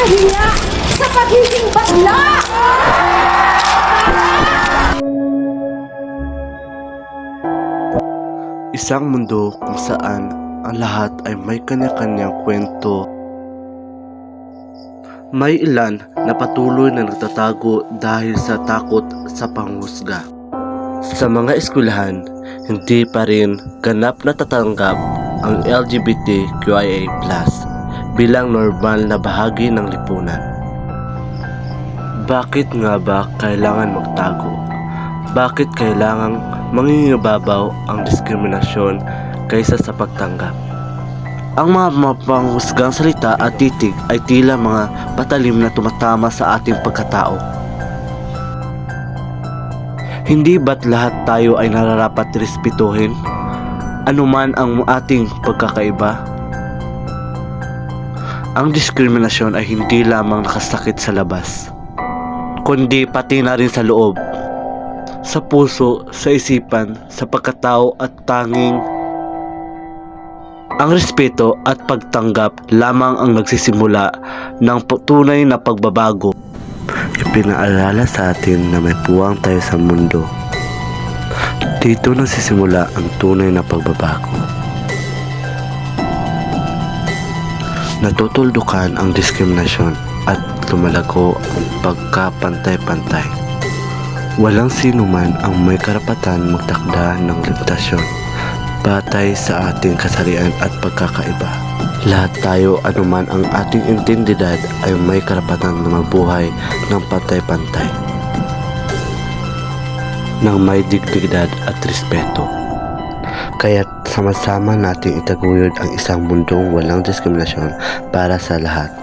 nakakahiya sa pagiging bakla! Isang mundo kung saan ang lahat ay may kanya-kanyang kwento. May ilan na patuloy na nagtatago dahil sa takot sa panghusga. Sa mga eskwelahan, hindi pa rin ganap natatanggap ang LGBTQIA+ bilang normal na bahagi ng lipunan. Bakit nga ba kailangan magtago? Bakit kailangang mangingibabaw ang diskriminasyon kaysa sa pagtanggap? Ang mga mapanghusgang salita at titig ay tila mga patalim na tumatama sa ating pagkatao. Hindi ba't lahat tayo ay nararapat respetuhin? Anuman ang ating pagkakaiba? Ang diskriminasyon ay hindi lamang nakasakit sa labas, kundi pati na rin sa loob, sa puso, sa isipan, sa pagkatao at tanging ang respeto at pagtanggap lamang ang nagsisimula ng tunay na pagbabago. Ipinaalala sa atin na may puwang tayo sa mundo. Dito nagsisimula ang tunay na pagbabago. Natutuldukan ang diskriminasyon at lumalago ang pagkapantay-pantay. Walang sino man ang may karapatan magtakda ng limitasyon batay sa ating kasarian at pagkakaiba. Lahat tayo, anuman ang ating intindidad, ay may karapatan na mabuhay ng pantay-pantay, ng may dignidad at respeto. Kaya't sama-sama nating itaguyod ang isang mundong walang diskriminasyon para sa lahat.